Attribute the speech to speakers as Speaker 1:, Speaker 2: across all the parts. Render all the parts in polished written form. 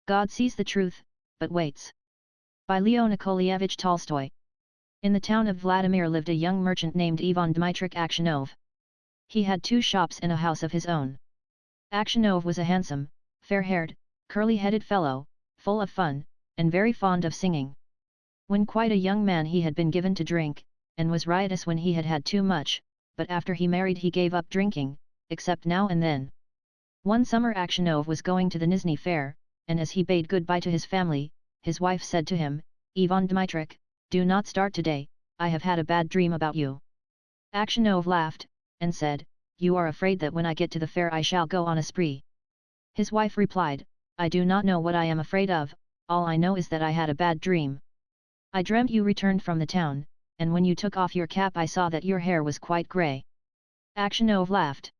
Speaker 1: God sees the truth, but waits. By Leo Nikolaevitch Tolstoy. In the town of Vladimir lived a young merchant named Ivan Dmitrych Aksionov. He had 2 shops and a house of his own. Aksionov was a handsome, fair-haired, curly-headed fellow, full of fun, and very fond of singing. When quite a young man he had been given to drink, and was riotous when he had had too much, but after he married he gave up drinking, except now and then. One summer Aksionov was going to the Nizhny fair, and as he bade goodbye to his family, his wife said to him, "Ivan Dmitrych, do not start today, I have had a bad dream about you." Aksionov laughed, and said, "You are afraid that when I get to the fair I shall go on a spree." His wife replied, "I do not know what I am afraid of, all I know is that I had a bad dream. I dreamt you returned from the town, and when you took off your cap I saw that your hair was quite grey." Aksionov laughed.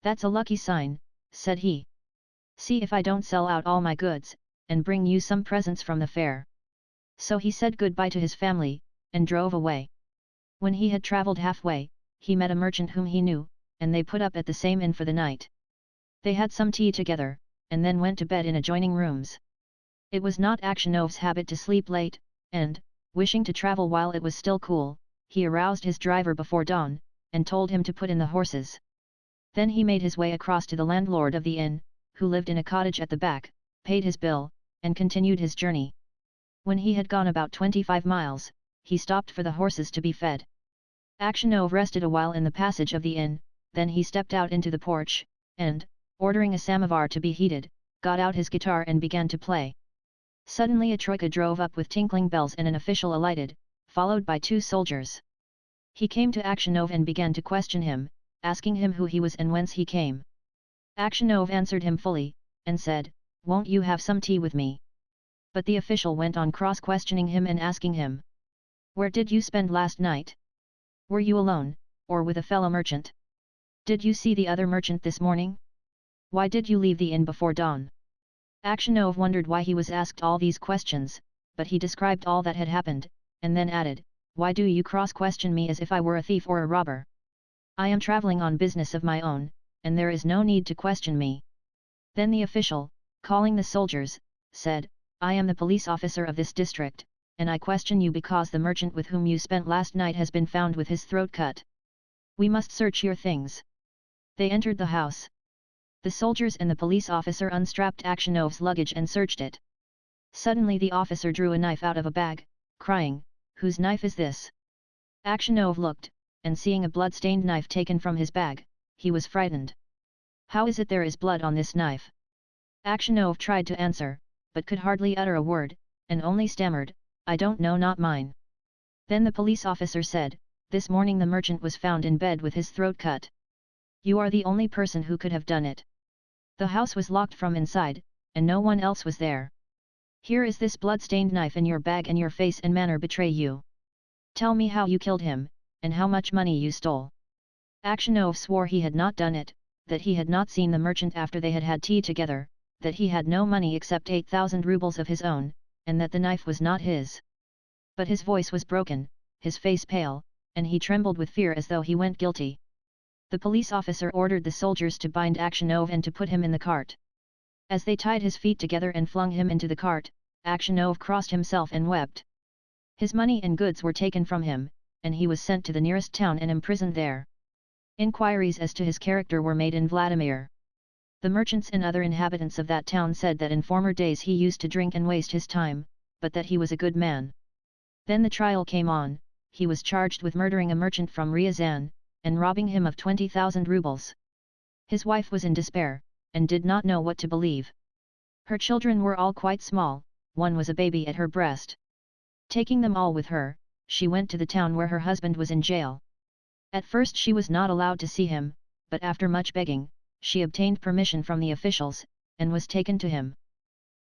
Speaker 1: "That's a lucky sign," said he. "See if I don't sell out all my goods, and bring you some presents from the fair." So he said goodbye to his family, and drove away. When he had travelled halfway, he met a merchant whom he knew, and they put up at the same inn for the night. They had some tea together, and then went to bed in adjoining rooms. It was not Aksionov's habit to sleep late, and, wishing to travel while it was still cool, he aroused his driver before dawn, and told him to put in the horses. Then he made his way across to the landlord of the inn, who lived in a cottage at the back, paid his bill, and continued his journey. When he had gone about 25 miles, he stopped for the horses to be fed. Aksionov rested a while in the passage of the inn, then he stepped out into the porch, and, ordering a samovar to be heated, got out his guitar and began to play. Suddenly a troika drove up with tinkling bells and an official alighted, followed by 2 soldiers. He came to Aksionov and began to question him, asking him who he was and whence he came. Aksionov answered him fully, and said, "Won't you have some tea with me?" But the official went on cross-questioning him and asking him, "Where did you spend last night? Were you alone, or with a fellow merchant? Did you see the other merchant this morning? Why did you leave the inn before dawn?" Aksionov wondered why he was asked all these questions, but he described all that had happened, and then added, "Why do you cross-question me as if I were a thief or a robber? I am travelling on business of my own, and there is no need to question me." Then the official, calling the soldiers, said, "I am the police officer of this district, and I question you because the merchant with whom you spent last night has been found with his throat cut. We must search your things." They entered the house. The soldiers and the police officer unstrapped Aksionov's luggage and searched it. Suddenly the officer drew a knife out of a bag, crying, "Whose knife is this?" Aksionov looked, and seeing a blood-stained knife taken from his bag, he was frightened. "How is it there is blood on this knife?" Aksionov tried to answer, but could hardly utter a word, and only stammered, "I don't know, not mine." Then the police officer said, "This morning the merchant was found in bed with his throat cut. You are the only person who could have done it. The house was locked from inside, and no one else was there. Here is this blood-stained knife in your bag and your face and manner betray you. Tell me how you killed him, and how much money you stole." Aksionov swore he had not done it, that he had not seen the merchant after they had had tea together, that he had no money except 8,000 rubles of his own, and that the knife was not his. But his voice was broken, his face pale, and he trembled with fear as though he went guilty. The police officer ordered the soldiers to bind Aksionov and to put him in the cart. As they tied his feet together and flung him into the cart, Aksionov crossed himself and wept. His money and goods were taken from him, and he was sent to the nearest town and imprisoned there. Inquiries as to his character were made in Vladimir. The merchants and other inhabitants of that town said that in former days he used to drink and waste his time, but that he was a good man. Then the trial came on. He was charged with murdering a merchant from Ryazan, and robbing him of 20,000 rubles. His wife was in despair, and did not know what to believe. Her children were all quite small, one was a baby at her breast. Taking them all with her, she went to the town where her husband was in jail. At first she was not allowed to see him, but after much begging, she obtained permission from the officials, and was taken to him.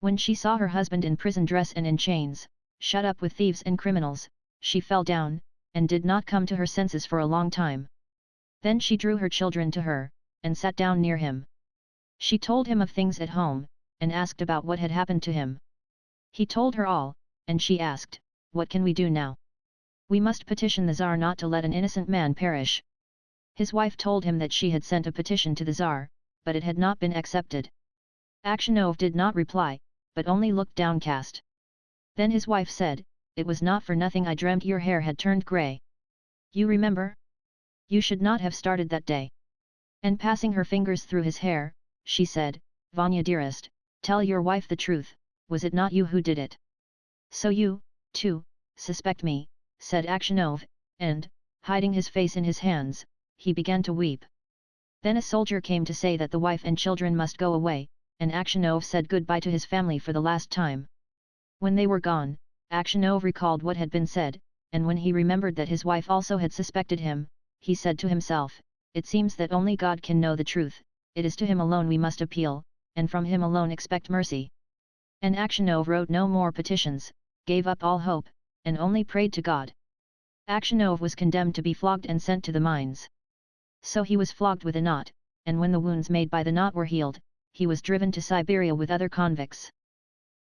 Speaker 1: When she saw her husband in prison dress and in chains, shut up with thieves and criminals, she fell down, and did not come to her senses for a long time. Then she drew her children to her, and sat down near him. She told him of things at home, and asked about what had happened to him. He told her all, and she asked, "What can we do now? We must petition the Tsar not to let an innocent man perish." His wife told him that she had sent a petition to the Tsar, but it had not been accepted. Aksionov did not reply, but only looked downcast. Then his wife said, "It was not for nothing I dreamt your hair had turned grey. You remember? You should not have started that day." And passing her fingers through his hair, she said, "Vanya dearest, tell your wife the truth, was it not you who did it?" "So you, too, suspect me," said Aksionov, and, hiding his face in his hands, he began to weep. Then a soldier came to say that the wife and children must go away, and Aksionov said goodbye to his family for the last time. When they were gone, Aksionov recalled what had been said, and when he remembered that his wife also had suspected him, he said to himself, "It seems that only God can know the truth, it is to him alone we must appeal, and from him alone expect mercy." And Aksionov wrote no more petitions, gave up all hope, and only prayed to God. Aksionov was condemned to be flogged and sent to the mines. So he was flogged with a knot, and when the wounds made by the knot were healed, he was driven to Siberia with other convicts.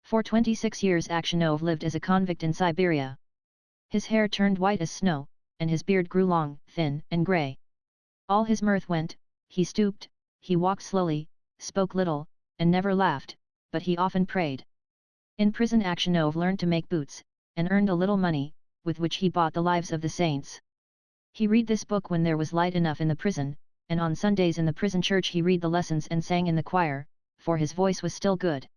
Speaker 1: For 26 years Aksionov lived as a convict in Siberia. His hair turned white as snow, and his beard grew long, thin, and grey. All his mirth went, he stooped, he walked slowly, spoke little, and never laughed, but he often prayed. In prison Aksionov learned to make boots, and earned a little money, with which he bought the lives of the saints. He read this book when there was light enough in the prison, and on Sundays in the prison church he read the lessons and sang in the choir, for his voice was still good.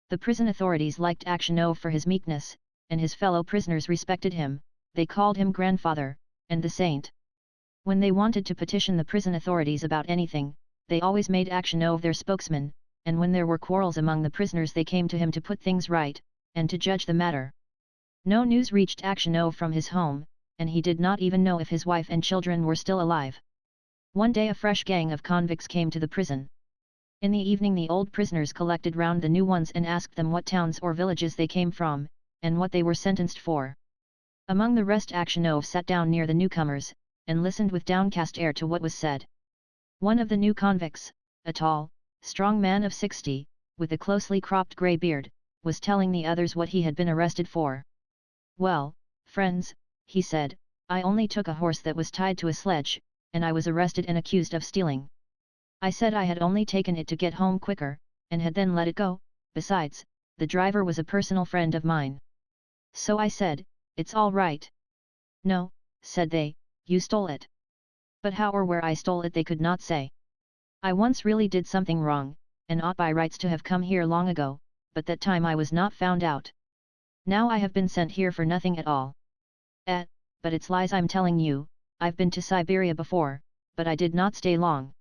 Speaker 1: The prison authorities liked Aksionov for his meekness, and his fellow prisoners respected him, they called him grandfather, and the saint. When they wanted to petition the prison authorities about anything, they always made Aksionov their spokesman, and when there were quarrels among the prisoners they came to him to put things right, and to judge the matter. No news reached Aksionov from his home, and he did not even know if his wife and children were still alive. One day a fresh gang of convicts came to the prison. In the evening the old prisoners collected round the new ones and asked them what towns or villages they came from, and what they were sentenced for. Among the rest Aksionov sat down near the newcomers, and listened with downcast air to what was said. One of the new convicts, a tall, strong man of 60, with a closely cropped grey beard, was telling the others what he had been arrested for. "Well, friends," he said, "I only took a horse that was tied to a sledge, and I was arrested and accused of stealing. I said I had only taken it to get home quicker, and had then let it go, besides, the driver was a personal friend of mine. So I said, it's all right." "No," said they, "you stole it." But how or where I stole it they could not say. "I once really did something wrong, and ought by rights to have come here long ago, but that time I was not found out. Now I have been sent here for nothing at all. But it's lies I'm telling you, I've been to Siberia before, but I did not stay long."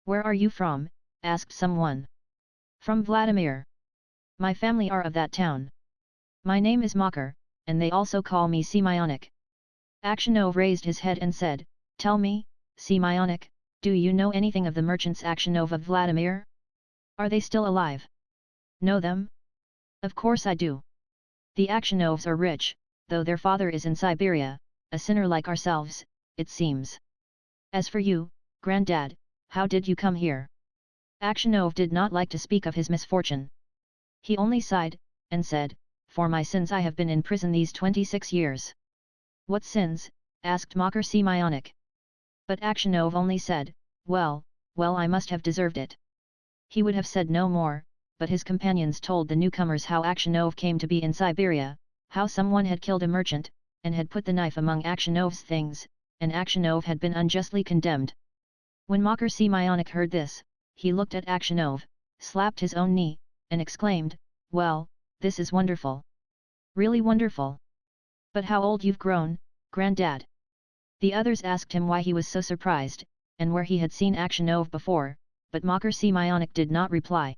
Speaker 1: "Where are you from?" asked someone. "From Vladimir. My family are of that town. My name is Makar, and they also call me Semyonik." Aksionov raised his head and said, "Tell me, Semyonik, do you know anything of the merchants Aksionov of Vladimir? Are they still alive?" "Know them? Of course I do. The Aksionovs are rich, though their father is in Siberia, a sinner like ourselves, it seems. As for you, Granddad, how did you come here?" Aksionov did not like to speak of his misfortune. He only sighed, and said, "For my sins I have been in prison these 26 years." "What sins?" asked Makar Semyonik. But Aksionov only said, well, I must have deserved it." He would have said no more, but his companions told the newcomers how Aksionov came to be in Siberia, how someone had killed a merchant, and had put the knife among Aksionov's things, and Aksionov had been unjustly condemned. When Makar Semyonik heard this, he looked at Aksionov, slapped his own knee, and exclaimed, "Well, this is wonderful. Really wonderful. But how old you've grown, Granddad?" The others asked him why he was so surprised, and where he had seen Aksionov before, but Makar Semyonik did not reply.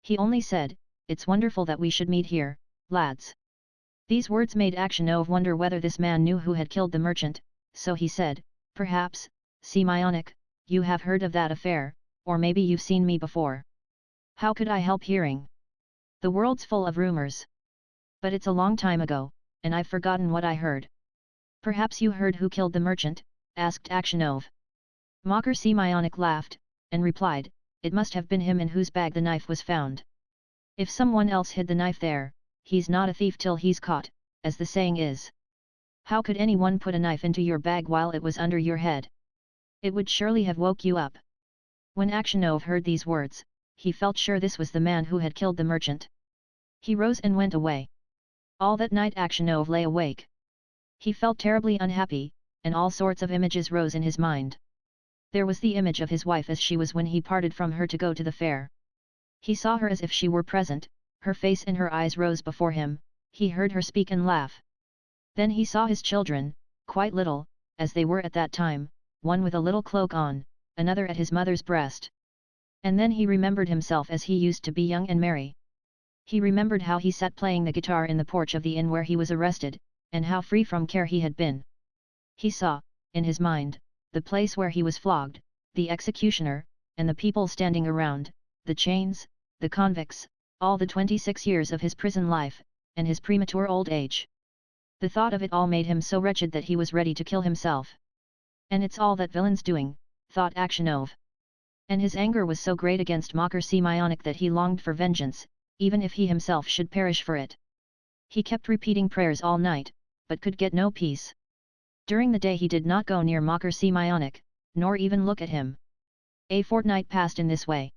Speaker 1: He only said, "It's wonderful that we should meet here, lads." These words made Aksionov wonder whether this man knew who had killed the merchant, so he said, "Perhaps, Semyonik, you have heard of that affair, or maybe you've seen me before." "How could I help hearing? The world's full of rumors. But it's a long time ago, and I've forgotten what I heard." "Perhaps you heard who killed the merchant?" asked Aksionov. Makar Semyonik laughed, and replied, "It must have been him in whose bag the knife was found. If someone else hid the knife there, he's not a thief till he's caught, as the saying is. How could anyone put a knife into your bag while it was under your head? It would surely have woke you up." When Aksionov heard these words, he felt sure this was the man who had killed the merchant. He rose and went away. All that night Aksionov lay awake. He felt terribly unhappy, and all sorts of images rose in his mind. There was the image of his wife as she was when he parted from her to go to the fair. He saw her as if she were present, her face and her eyes rose before him, he heard her speak and laugh. Then he saw his children, quite little, as they were at that time, one with a little cloak on, another at his mother's breast. And then he remembered himself as he used to be young and merry. He remembered how he sat playing the guitar in the porch of the inn where he was arrested, and how free from care he had been. He saw, in his mind, the place where he was flogged, the executioner, and the people standing around, the chains, the convicts, all the 26 years of his prison life, and his premature old age. The thought of it all made him so wretched that he was ready to kill himself. And it's all that villain's doing, thought Aksionov. And his anger was so great against Makar Semyonov that he longed for vengeance, even if he himself should perish for it. He kept repeating prayers all night, but could get no peace. During the day he did not go near Makar Semyonov, nor even look at him. A fortnight passed in this way.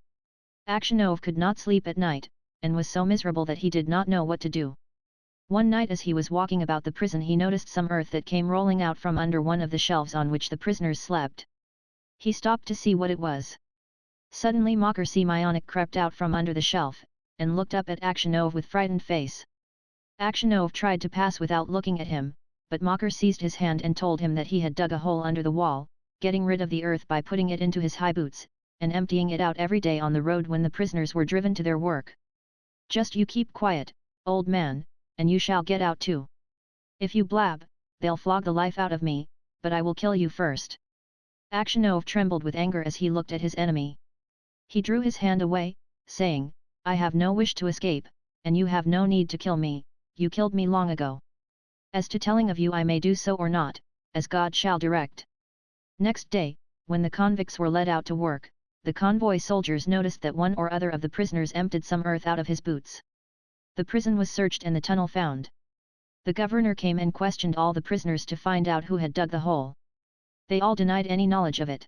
Speaker 1: Aksionov could not sleep at night, and was so miserable that he did not know what to do. One night as he was walking about the prison he noticed some earth that came rolling out from under one of the shelves on which the prisoners slept. He stopped to see what it was. Suddenly Makar Semyonov crept out from under the shelf, and looked up at Aksionov with frightened face. Aksionov tried to pass without looking at him, but Makar seized his hand and told him that he had dug a hole under the wall, getting rid of the earth by putting it into his high boots, and emptying it out every day on the road when the prisoners were driven to their work. "Just you keep quiet, old man, and you shall get out too. If you blab, they'll flog the life out of me, but I will kill you first." Aksionov trembled with anger as he looked at his enemy. He drew his hand away, saying, "I have no wish to escape, and you have no need to kill me, you killed me long ago. As to telling of you I may do so or not, as God shall direct." Next day, when the convicts were led out to work, the convoy soldiers noticed that one or other of the prisoners emptied some earth out of his boots. The prison was searched and the tunnel found. The governor came and questioned all the prisoners to find out who had dug the hole. They all denied any knowledge of it.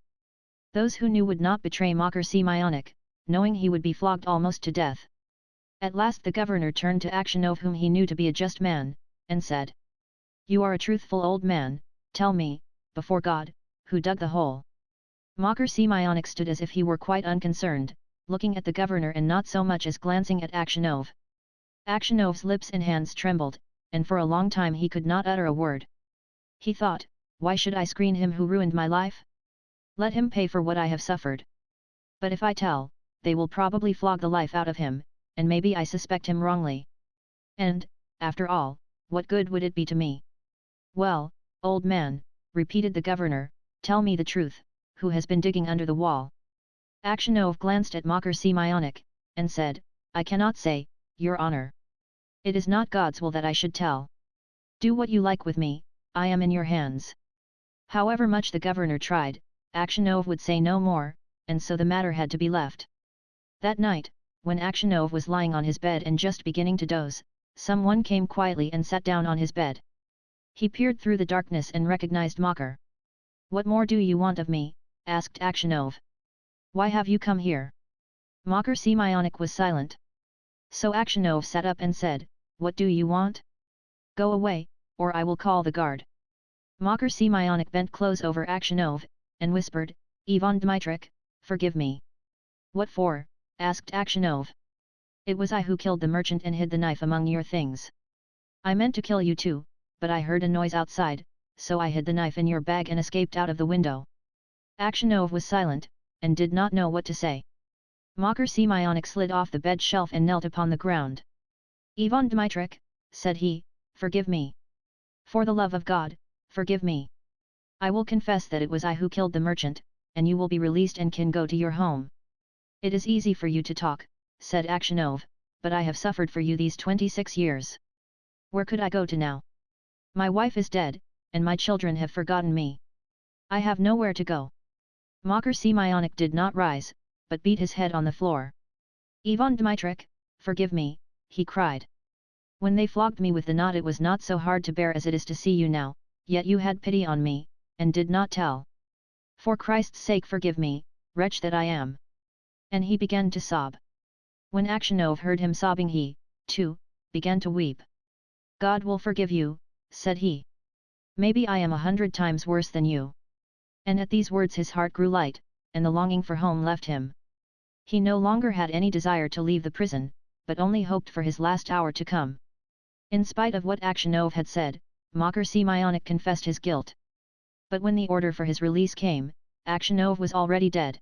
Speaker 1: Those who knew would not betray Makar Semyonov, knowing he would be flogged almost to death. At last the governor turned to Aksionov, whom he knew to be a just man, and said, "You are a truthful old man, tell me, before God, who dug the hole." Makar Semyonov stood as if he were quite unconcerned, looking at the governor and not so much as glancing at Aksionov. Aksyonov's lips and hands trembled, and for a long time he could not utter a word. He thought, "Why should I screen him who ruined my life? Let him pay for what I have suffered. But if I tell, they will probably flog the life out of him, and maybe I suspect him wrongly. And, after all, what good would it be to me?" "Well, old man," repeated the governor, "tell me the truth, who has been digging under the wall?" Aksionov glanced at Makar Semyonov, and said, "I cannot say, Your Honor. It is not God's will that I should tell. Do what you like with me, I am in your hands." However much the governor tried, Aksionov would say no more, and so the matter had to be left. That night, when Aksionov was lying on his bed and just beginning to doze, someone came quietly and sat down on his bed. He peered through the darkness and recognized Makar. "What more do you want of me?" asked Aksionov. "Why have you come here?" Makar Semyonov was silent. So Aksionov sat up and said, "What do you want? Go away, or I will call the guard." Makar Semyonov bent close over Aksionov, and whispered, "Ivan Dmitrych, forgive me." "What for?" asked Aksionov. "It was I who killed the merchant and hid the knife among your things. I meant to kill you too, but I heard a noise outside, so I hid the knife in your bag and escaped out of the window." Aksionov was silent, and did not know what to say. Makar Semyonov slid off the bed shelf and knelt upon the ground. "Ivan Dmitrych," said he, "forgive me. For the love of God, forgive me. I will confess that it was I who killed the merchant, and you will be released and can go to your home." "It is easy for you to talk," said Aksionov, "but I have suffered for you these 26 years. Where could I go to now? My wife is dead, and my children have forgotten me. I have nowhere to go." Makar Semyonov did not rise, but beat his head on the floor. "Ivan Dmitrych, forgive me," he cried. "When they flogged me with the knot it was not so hard to bear as it is to see you now, yet you had pity on me, and did not tell. For Christ's sake forgive me, wretch that I am." And he began to sob. When Aksionov heard him sobbing he, too, began to weep. "God will forgive you," said he. "Maybe I am 100 times worse than you." And at these words his heart grew light, and the longing for home left him. He no longer had any desire to leave the prison, but only hoped for his last hour to come. In spite of what Aksionov had said, Makar Semyonov confessed his guilt. But when the order for his release came, Aksionov was already dead.